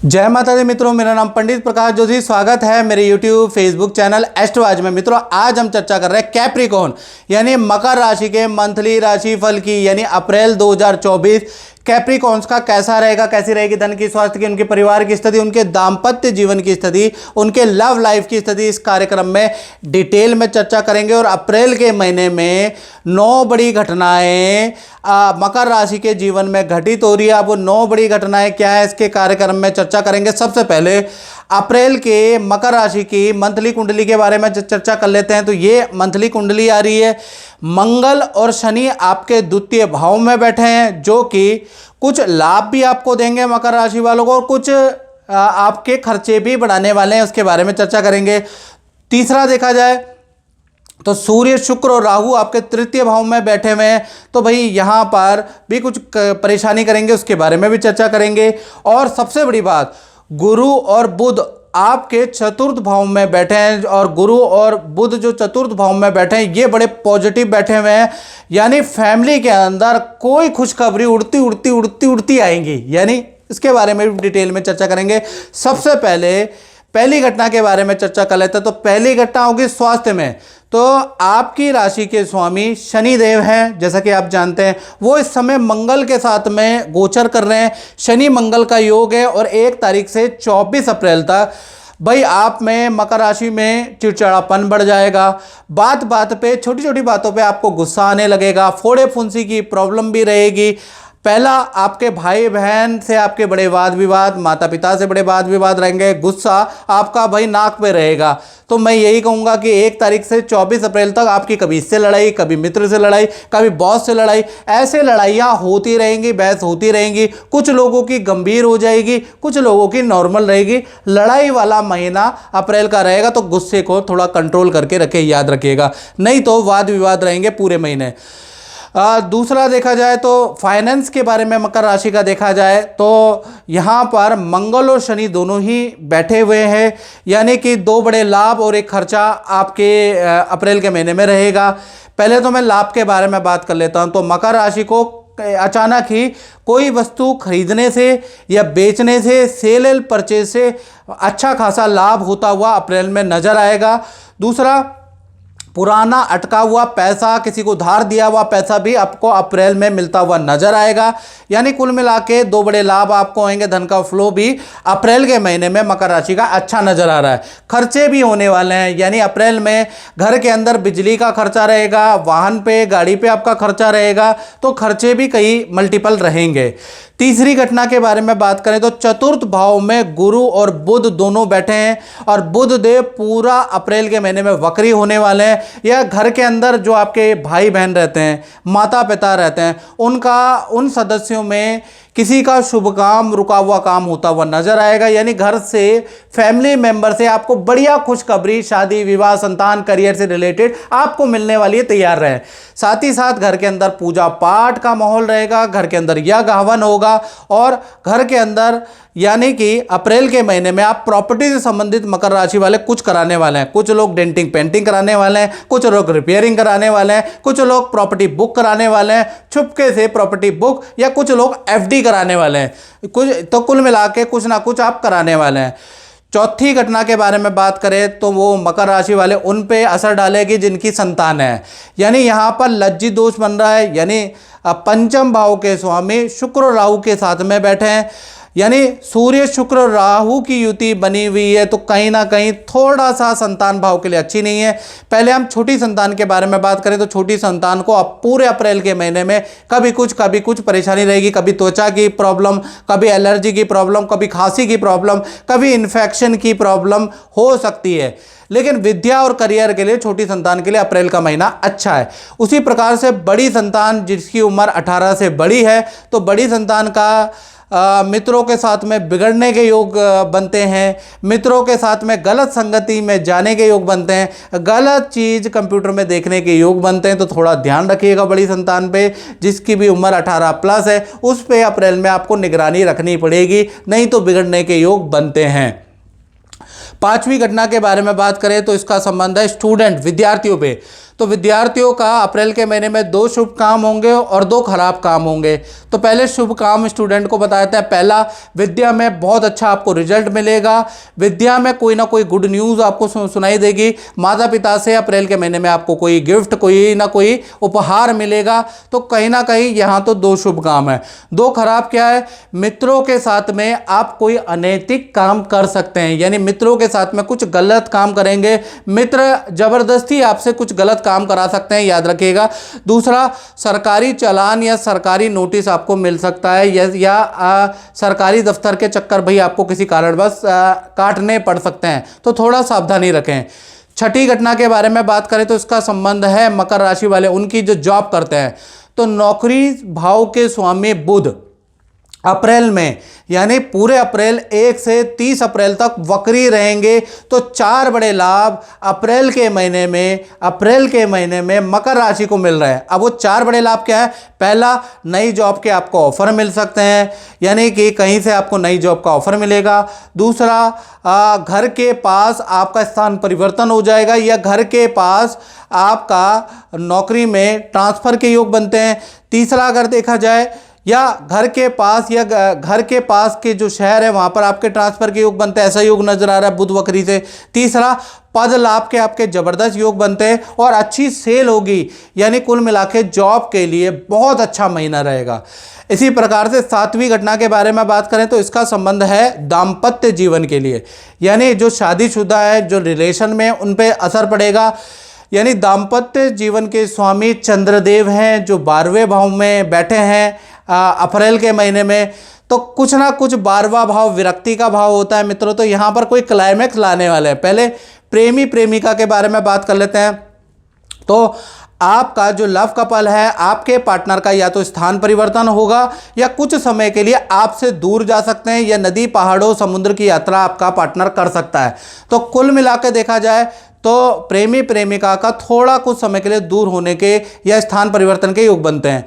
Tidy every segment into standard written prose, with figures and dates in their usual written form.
जय माता दी मित्रों, मेरा नाम पंडित प्रकाश जोशी। स्वागत है मेरे YouTube फेसबुक चैनल एस्ट्रोलॉजी में। मित्रों, आज हम चर्चा कर रहे हैं कैप्रिकॉर्न यानी मकर राशि के मंथली राशि फल की, यानी अप्रैल 2024 कैप्रिकॉर्न्स का कैसा रहेगा, कैसी रहेगी धन की, स्वास्थ्य की, उनके परिवार की स्थिति, उनके दाम्पत्य जीवन की स्थिति, उनके लव लाइफ की स्थिति इस कार्यक्रम में डिटेल में चर्चा करेंगे। और अप्रैल के महीने में 9 बड़ी घटनाएं मकर राशि के जीवन में घटित हो रही है। अब वो 9 बड़ी घटनाएं क्या है, इसके कार्यक्रम में चर्चा करेंगे। सबसे पहले अप्रैल के मकर राशि की मंथली कुंडली के बारे में चर्चा कर लेते हैं। तो ये मंथली कुंडली आ रही है, मंगल और शनि आपके द्वितीय भाव में बैठे हैं, जो कि कुछ लाभ भी आपको देंगे मकर राशि वालों को, और कुछ आपके खर्चे भी बढ़ाने वाले हैं, उसके बारे में चर्चा करेंगे। तीसरा देखा जाए तो सूर्य, शुक्र और राहु आपके तृतीय भाव में बैठे हुए हैं, तो भाई यहाँ पर भी कुछ परेशानी करेंगे, उसके बारे में भी चर्चा करेंगे। और सबसे बड़ी बात, गुरु और बुध आपके चतुर्थ भाव में बैठे हैं, और गुरु और बुध जो चतुर्थ भाव में बैठे हैं ये बड़े पॉजिटिव बैठे हुए हैं, यानी फैमिली के अंदर कोई खुशखबरी उड़ती आएंगी, यानी इसके बारे में भी डिटेल में चर्चा करेंगे। सबसे पहली घटना के बारे में चर्चा कर लेते हैं। तो पहली घटना होगी स्वास्थ्य में। तो आपकी राशि के स्वामी शनिदेव हैं, जैसा कि आप जानते हैं, वो इस समय मंगल के साथ में गोचर कर रहे हैं। शनि मंगल का योग है, और 1 तारीख से 24 अप्रैल तक भाई आप में मकर राशि में चिड़चिड़ापन बढ़ जाएगा। बात बात पे, छोटी छोटी बातों पे आपको गुस्सा आने लगेगा, फोड़े फुंसी की प्रॉब्लम भी रहेगी। पहला, आपके भाई बहन से आपके बड़े वाद विवाद, माता पिता से बड़े वाद विवाद रहेंगे, गुस्सा आपका भाई नाक पे रहेगा। तो मैं यही कहूँगा कि 1 तारीख से 24 अप्रैल तक आपकी कभी इससे लड़ाई, कभी मित्र से लड़ाई, कभी बॉस से लड़ाई, ऐसे लड़ाइयाँ होती रहेंगी, बहस होती रहेंगी। कुछ लोगों की गंभीर हो जाएगी, कुछ लोगों की नॉर्मल रहेगी। लड़ाई वाला महीना अप्रैल का रहेगा, तो गुस्से को थोड़ा कंट्रोल करके रखे, याद रखिएगा, नहीं तो वाद विवाद रहेंगे पूरे महीने। दूसरा देखा जाए तो फाइनेंस के बारे में मकर राशि का देखा जाए तो यहाँ पर मंगल और शनि दोनों ही बैठे हुए हैं, यानी कि 2 बड़े लाभ और एक खर्चा आपके अप्रैल के महीने में रहेगा। पहले तो मैं लाभ के बारे में बात कर लेता हूँ। तो मकर राशि को अचानक ही कोई वस्तु खरीदने से या बेचने से, सेल एंड परचेज से अच्छा खासा लाभ होता हुआ अप्रैल में नजर आएगा। दूसरा, पुराना अटका हुआ पैसा, किसी को धार दिया हुआ पैसा भी आपको अप्रैल में मिलता हुआ नजर आएगा। यानी कुल मिला के 2 बड़े लाभ आपको होंगे। धन का फ्लो भी अप्रैल के महीने में मकर राशि का अच्छा नजर आ रहा है। खर्चे भी होने वाले हैं, यानी अप्रैल में घर के अंदर बिजली का खर्चा रहेगा, वाहन पे, गाड़ी पे आपका खर्चा रहेगा, तो खर्चे भी कई मल्टीपल रहेंगे। तीसरी घटना के बारे में बात करें तो चतुर्थ भाव में गुरु और बुध दोनों बैठे हैं, और बुध देव पूरा अप्रैल के महीने में वक्री होने वाले हैं। या घर के अंदर जो आपके भाई बहन रहते हैं, माता पिता रहते हैं, उन सदस्यों में किसी का शुभ काम, रुका हुआ काम होता हुआ नजर आएगा। यानी घर से, फैमिली मेंबर से आपको बढ़िया खुशखबरी, शादी विवाह, संतान, करियर से रिलेटेड आपको मिलने वाली है, तैयार रहें। साथ ही साथ घर के अंदर पूजा पाठ का माहौल रहेगा, घर के अंदर यज्ञ हवन होगा, और घर के अंदर यानी कि अप्रैल के महीने में आप प्रॉपर्टी से संबंधित मकर राशि वाले कुछ कराने वाले हैं। कुछ लोग डेंटिंग पेंटिंग कराने वाले हैं, कुछ लोग रिपेयरिंग कराने वाले हैं, कुछ लोग प्रॉपर्टी बुक कराने वाले हैं, छुपके से प्रॉपर्टी बुक, या कुछ लोग FD कराने वाले हैं। कुछ तो कुल मिला के कुछ ना कुछ आप कराने वाले हैं। चौथी घटना के बारे में बात करें तो वो मकर राशि वाले उन पे असर डालेगी जिनकी संतान है, यानी यहाँ पर लज्जित दोष बन रहा है। यानी पंचम भाव के स्वामी शुक्र और राहु के साथ में बैठे हैं, यानी सूर्य शुक्र राहु की युति बनी हुई है, तो कहीं ना कहीं थोड़ा सा संतान भाव के लिए अच्छी नहीं है। पहले हम छोटी संतान के बारे में बात करें तो छोटी संतान को अब पूरे अप्रैल के महीने में कभी कुछ परेशानी रहेगी। कभी त्वचा की प्रॉब्लम, कभी एलर्जी की प्रॉब्लम, कभी खांसी की प्रॉब्लम, कभी इन्फेक्शन की प्रॉब्लम हो सकती है। लेकिन विद्या और करियर के लिए छोटी संतान के लिए अप्रैल का महीना अच्छा है। उसी प्रकार से बड़ी संतान जिसकी उम्र 18 से बड़ी है, तो बड़ी संतान का मित्रों के साथ में बिगड़ने के योग बनते हैं, मित्रों के साथ में गलत संगति में जाने के योग बनते हैं, गलत चीज़ कंप्यूटर में देखने के योग बनते हैं। तो थोड़ा ध्यान रखिएगा बड़ी संतान पे, जिसकी भी उम्र 18 प्लस है, उस पे अप्रैल में आपको निगरानी रखनी पड़ेगी, नहीं तो बिगड़ने के योग बनते हैं। 5वीं घटना के बारे में बात करें तो इसका संबंध है स्टूडेंट, विद्यार्थियों पे। तो विद्यार्थियों का अप्रैल के महीने में 2 शुभ काम होंगे और 2 खराब काम होंगे। तो पहले शुभ काम स्टूडेंट को बताते हैं। पहला, विद्या में बहुत अच्छा आपको रिजल्ट मिलेगा। विद्या में कोई ना कोई गुड न्यूज़ आपको सुनाई देगी। माता पिता से अप्रैल के महीने में आपको कोई गिफ्ट, कोई ना कोई उपहार मिलेगा। तो कहीं ना कहीं यहाँ तो 2 शुभ काम है। 2 खराब क्या है? मित्रों के साथ में आप कोई अनैतिक काम कर सकते हैं, यानी मित्रों के साथ में कुछ गलत काम करेंगे। मित्र जबरदस्ती आपसे कुछ गलत काम करा सकते हैं, याद रखिएगा। दूसरा, सरकारी चालान या सरकारी नोटिस आपको मिल सकता है, या सरकारी दफ्तर के चक्कर भाई आपको किसी कारणवश काटने पड़ सकते हैं, तो थोड़ा सावधानी रखें। छठी घटना के बारे में बात करें तो इसका संबंध है मकर राशि वाले, उनकी जो जॉब करते हैं। तो नौकरी भाव के स्वामी बुध अप्रैल में, यानी पूरे अप्रैल 1 से 30 अप्रैल तक वक्री रहेंगे। तो 4 बड़े लाभ अप्रैल के महीने में मकर राशि को मिल रहे हैं। अब वो 4 बड़े लाभ क्या है? पहला, नई जॉब के आपको ऑफर मिल सकते हैं, यानी कि कहीं से आपको नई जॉब का ऑफर मिलेगा। दूसरा, घर के पास आपका स्थान परिवर्तन हो जाएगा, या घर के पास आपका नौकरी में ट्रांसफर के योग बनते हैं। तीसरा, अगर देखा जाए या घर के पास या घर के पास के जो शहर है वहाँ पर आपके ट्रांसफ़र के योग बनते हैं, ऐसा योग नज़र आ रहा है बुध वक्री से। तीसरा, पद लाभ के आपके ज़बरदस्त योग बनते हैं और अच्छी सेल होगी, यानी कुल मिला के जॉब के लिए बहुत अच्छा महीना रहेगा। इसी प्रकार से 7वीं घटना के बारे में बात करें तो इसका संबंध है दाम्पत्य जीवन के लिए, यानी जो शादीशुदा है, जो रिलेशन में, उन पर असर पड़ेगा। यानी दाम्पत्य जीवन के स्वामी चंद्रदेव हैं, जो 12वें भाव में बैठे हैं अप्रैल के महीने में। तो कुछ ना कुछ 12वां भाव विरक्ति का भाव होता है मित्रों, तो यहाँ पर कोई क्लाइमैक्स लाने वाले हैं। पहले प्रेमी प्रेमिका के बारे में बात कर लेते हैं। तो आपका जो लव कपल है, आपके पार्टनर का या तो स्थान परिवर्तन होगा या कुछ समय के लिए आपसे दूर जा सकते हैं, या नदी, पहाड़ों, समुद्र की यात्रा आपका पार्टनर कर सकता है। तो कुल मिलाकर देखा जाए तो प्रेमी प्रेमिका का थोड़ा कुछ समय के लिए दूर होने के या स्थान परिवर्तन के योग बनते हैं।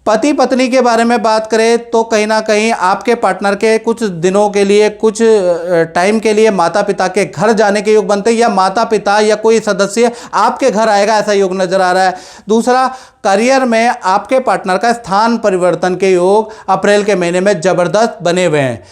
पति पत्नी के बारे में बात करें तो कहीं ना कहीं आपके पार्टनर के कुछ दिनों के लिए, कुछ टाइम के लिए माता पिता के घर जाने के योग बनते हैं, या माता पिता या कोई सदस्य आपके घर आएगा, ऐसा योग नजर आ रहा है। दूसरा, करियर में आपके पार्टनर का स्थान परिवर्तन के योग अप्रैल के महीने में जबरदस्त बने हुए हैं।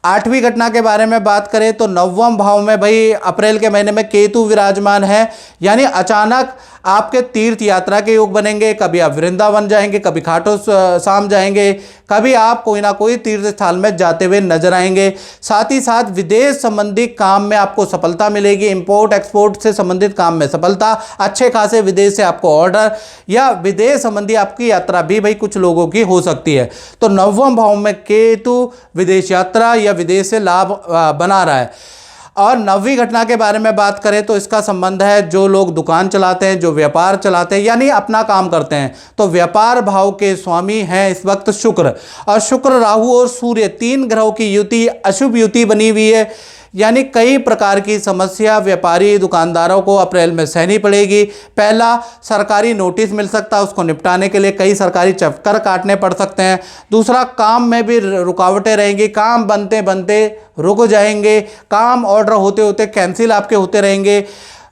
8वीं घटना के बारे में बात करें तो 9वें भाव में भाई अप्रैल के महीने में केतु विराजमान है, यानी अचानक आपके तीर्थ यात्रा के योग बनेंगे। कभी आप वृंदावन जाएंगे, कभी खाटू श्याम जाएंगे, कभी आप कोई ना कोई तीर्थ स्थल में जाते हुए नजर आएंगे। साथ ही साथ विदेश संबंधी काम में आपको सफलता मिलेगी। इंपोर्ट एक्सपोर्ट से संबंधित काम में सफलता, अच्छे खासे विदेश से आपको ऑर्डर, या विदेश संबंधी आपकी यात्रा भी भाई कुछ लोगों की हो सकती है। तो 9वें भाव में केतु विदेश यात्रा या विदेश से लाभ बना रहा है। और 9वीं घटना के बारे में बात करें तो इसका संबंध है जो लोग दुकान चलाते हैं, जो व्यापार चलाते हैं, यानी अपना काम करते हैं। तो व्यापार भाव के स्वामी हैं इस वक्त शुक्र, और शुक्र, राहु और सूर्य 3 ग्रहों की युति, अशुभ युति बनी हुई है, यानी कई प्रकार की समस्या व्यापारी दुकानदारों को अप्रैल में सहनी पड़ेगी। पहला, सरकारी नोटिस मिल सकता है, उसको निपटाने के लिए कई सरकारी चक्कर काटने पड़ सकते हैं। दूसरा, काम में भी रुकावटें रहेंगी, काम बनते बनते रुक जाएंगे, काम ऑर्डर होते होते कैंसिल आपके होते रहेंगे।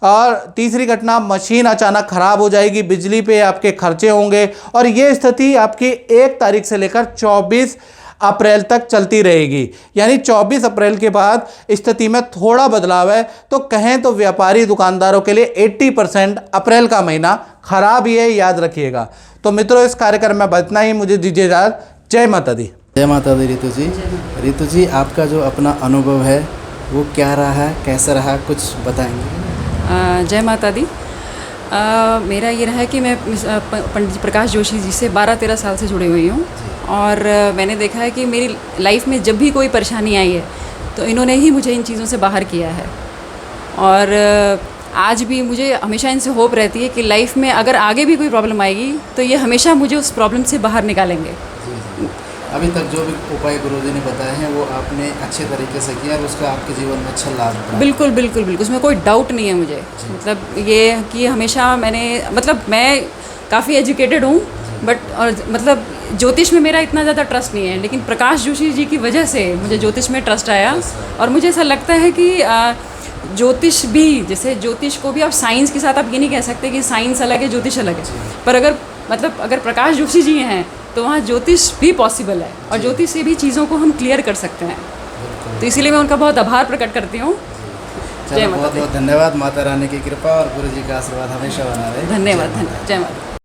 और तीसरी घटना, मशीन अचानक खराब हो जाएगी, बिजली पे आपके खर्चे होंगे, और ये स्थिति आपकी 1 तारीख से लेकर 24 अप्रैल तक चलती रहेगी, यानी 24 अप्रैल के बाद स्थिति में थोड़ा बदलाव है। तो कहें तो व्यापारी दुकानदारों के लिए 80% अप्रैल का महीना खराब ही है, याद रखिएगा। तो मित्रों, इस कार्यक्रम में बतना ही, मुझे दीजिए इजाज़त। जय माता दी। जय माता दी। रितु जी, रितु जी, आपका जो अपना अनुभव है वो क्या रहा है, कैसा रहा, कुछ बताएंगे? जय माता दी। मेरा ये रहा है कि मैं पंडित प्रकाश जोशी जी से 12-13 साल से जुड़ी हुई हूँ, और मैंने देखा है कि मेरी लाइफ में जब भी कोई परेशानी आई है तो इन्होंने ही मुझे इन चीज़ों से बाहर किया है। और आज भी मुझे हमेशा इनसे होप रहती है कि लाइफ में अगर आगे भी कोई प्रॉब्लम आएगी तो ये हमेशा मुझे उस प्रॉब्लम से बाहर निकालेंगे। अभी तक जो भी उपाय गुरुजी ने बताए हैं वो आपने अच्छे तरीके से किया और उसका आपके जीवन में अच्छा लाभ हुआ। बिल्कुल बिल्कुल बिल्कुल, उसमें कोई डाउट नहीं है मुझे। मतलब ये कि हमेशा मैं काफ़ी एजुकेटेड हूँ, बट और मतलब ज्योतिष में मेरा इतना ज़्यादा ट्रस्ट नहीं है, लेकिन प्रकाश जोशी जी की वजह से मुझे ज्योतिष में ट्रस्ट आया। और मुझे ऐसा लगता है कि ज्योतिष भी, जैसे ज्योतिष को भी आप साइंस के साथ आप ये नहीं कह सकते कि साइंस अलग है ज्योतिष अलग है, पर अगर प्रकाश जोशी जी हैं तो वहाँ ज्योतिष भी पॉसिबल है और ज्योतिष से भी चीज़ों को हम क्लियर कर सकते हैं। तो इसीलिए मैं उनका बहुत आभार प्रकट करती हूँ। चलो बहुत बहुत धन्यवाद। माता रानी की कृपा और गुरु जी का आशीर्वाद हमेशा बना रहे। धन्यवाद। जय माता।